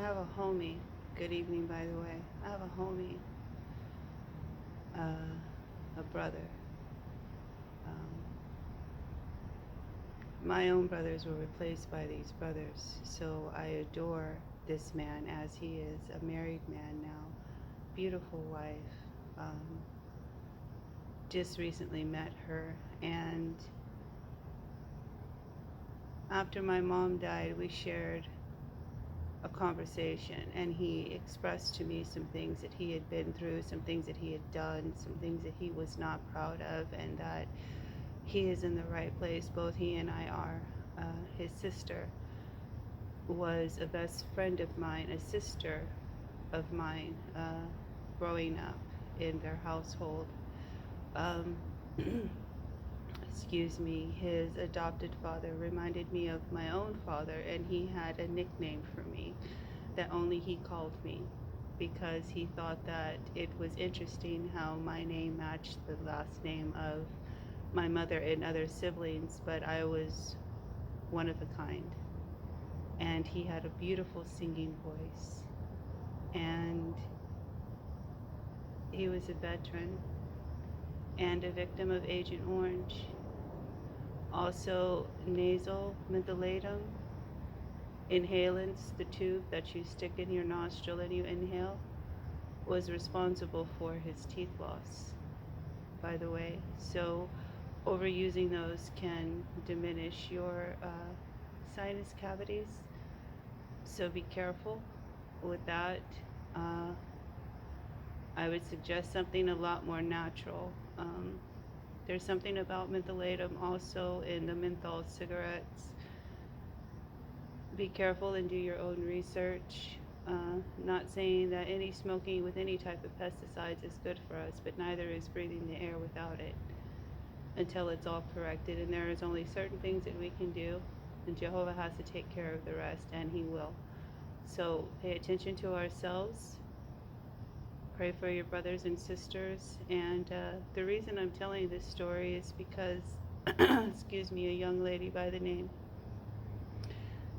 have a homie. Good evening, by the way. I have a homie, a brother. Um, my own brothers were replaced by these brothers, so I adore this man as he is a married man now. Beautiful wife. Um, just recently met her, and after my mom died, we shared a conversation, and he expressed to me some things that he had been through, some things that he had done, some things that he was not proud of, and that he is in the right place. Both he and I are. His sister was a best friend of mine, a sister of mine, growing up in their household. Um, excuse me, his adopted father reminded me of my own father, and he had a nickname for me that only he called me because he thought that it was interesting how my name matched the last name of my mother and other siblings, but I was one of a kind. And he had a beautiful singing voice. And he was a veteran and a victim of Agent Orange. Also, nasal mentholatum inhalants, the tube that you stick in your nostril and you inhale, was responsible for his teeth loss, by the way. So overusing those can diminish your sinus cavities. So be careful with that. Uh, I would suggest something a lot more natural. There's something about mentholatum also in the menthol cigarettes. Be careful and do your own research. Not saying that any smoking with any type of pesticides is good for us, but neither is breathing the air without it until it's all corrected. And there is only certain things that we can do, and Jehovah has to take care of the rest, and He will. So pay attention to ourselves. Pray for your brothers and sisters. And the reason I'm telling this story is because, excuse me, a young lady by the name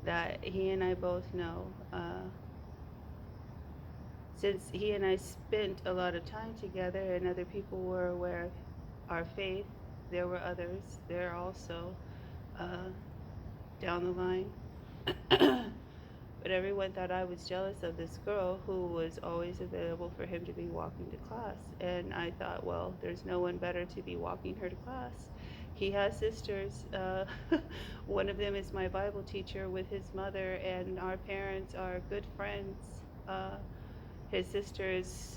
that he and I both know, since he and I spent a lot of time together and other people were aware of our faith, there were others there also down the line. But everyone thought I was jealous of this girl who was always available for him to be walking to class. And I thought, well, there's no one better to be walking her to class. He has sisters. One of them is my Bible teacher with his mother, and our parents are good friends. His sister is,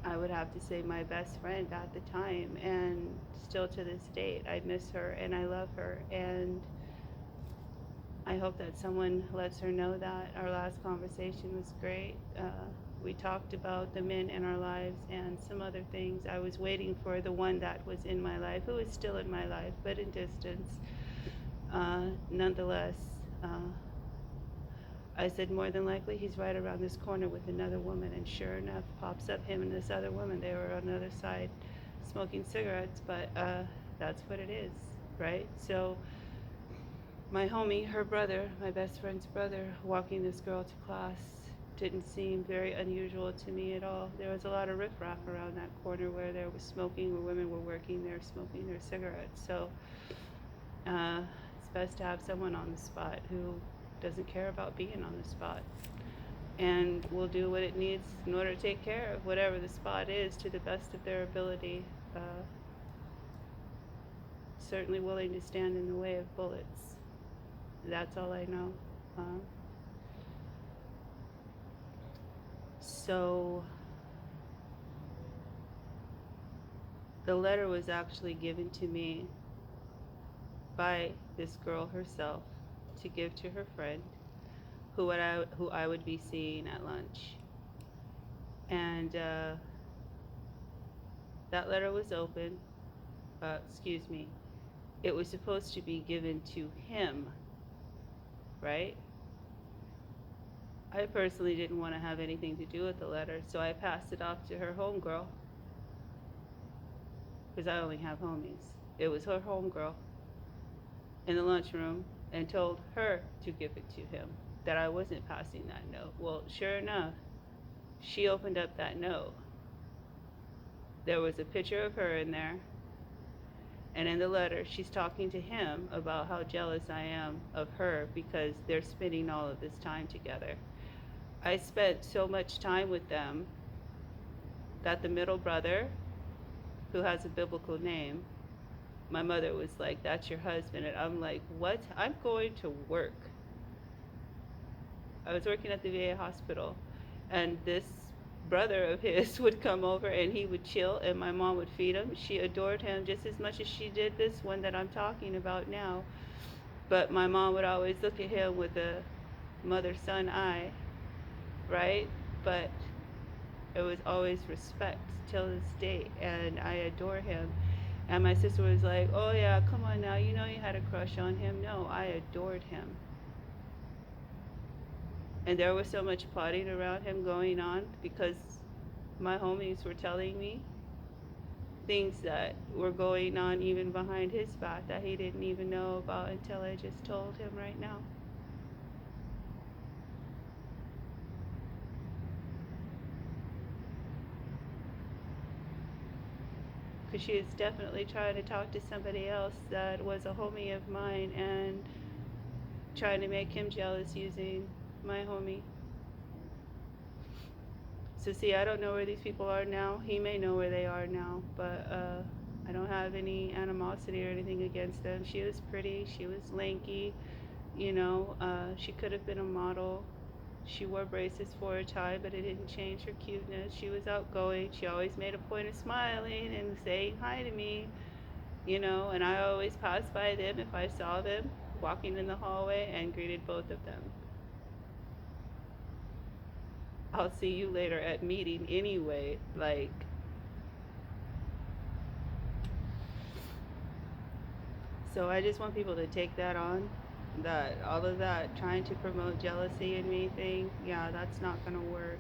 I would have to say, my best friend at the time, and still to this date, I miss her and I love her. And I hope that someone lets her know that. Our last conversation was great. We talked about the men in our lives and some other things. I was waiting for the one that was in my life, who is still in my life, but in distance. Nonetheless, I said, more than likely, he's right around this corner with another woman. And sure enough, pops up him and this other woman. They were on the other side smoking cigarettes, but that's what it is, right? So my homie, her brother, my best friend's brother, walking this girl to class didn't seem very unusual to me at all. There was a lot of riffraff around that corner where there was smoking, where women were working there smoking their cigarettes. So it's best to have someone on the spot who doesn't care about being on the spot and will do what it needs in order to take care of whatever the spot is to the best of their ability. Certainly willing to stand in the way of bullets. That's all I know. So the letter was actually given to me by this girl herself to give to her friend who I would be seeing at lunch. And that letter was open. Excuse me. It was supposed to be given to him, right? I personally didn't want to have anything to do with the letter, so I passed it off to her homegirl, because I only have homies. It was her homegirl in the lunchroom, and told her to give it to him. that I wasn't passing that note. Well, sure enough, she opened up that note. There was a picture of her in there, and in the letter, she's talking to him about how jealous I am of her because they're spending all of this time together. I spent so much time with them that the middle brother, who has a biblical name, my mother was like, "That's your husband." And I'm like, "What? I'm going to work." I was working at the VA hospital, and this brother of his would come over and he would chill, and my mom would feed him. She adored him just as much as she did this one that I'm talking about now. But my mom would always look at him with a mother-son eye, right? But it was always respect till this day, and I adore him. And my sister was like, "Oh yeah, come on now, you know you had a crush on him." No, I adored him. And there was so much plotting around him going on because my homies were telling me things that were going on even behind his back that he didn't even know about until I just told him right now. Because she was definitely trying to talk to somebody else that was a homie of mine and trying to make him jealous using my homie. So see, I don't know where these people are now. He may know where they are now, but I don't have any animosity or anything against them. She was pretty. She was lanky. She could have been a model. She wore braces for a time, but it didn't change her cuteness. She was outgoing. She always made a point of smiling and saying hi to me, and I always passed by them if I saw them walking in the hallway and greeted both of them. I'll see you later at meeting anyway. So I just want people to take that on. That all of that trying to promote jealousy in me thing, yeah, that's not gonna work.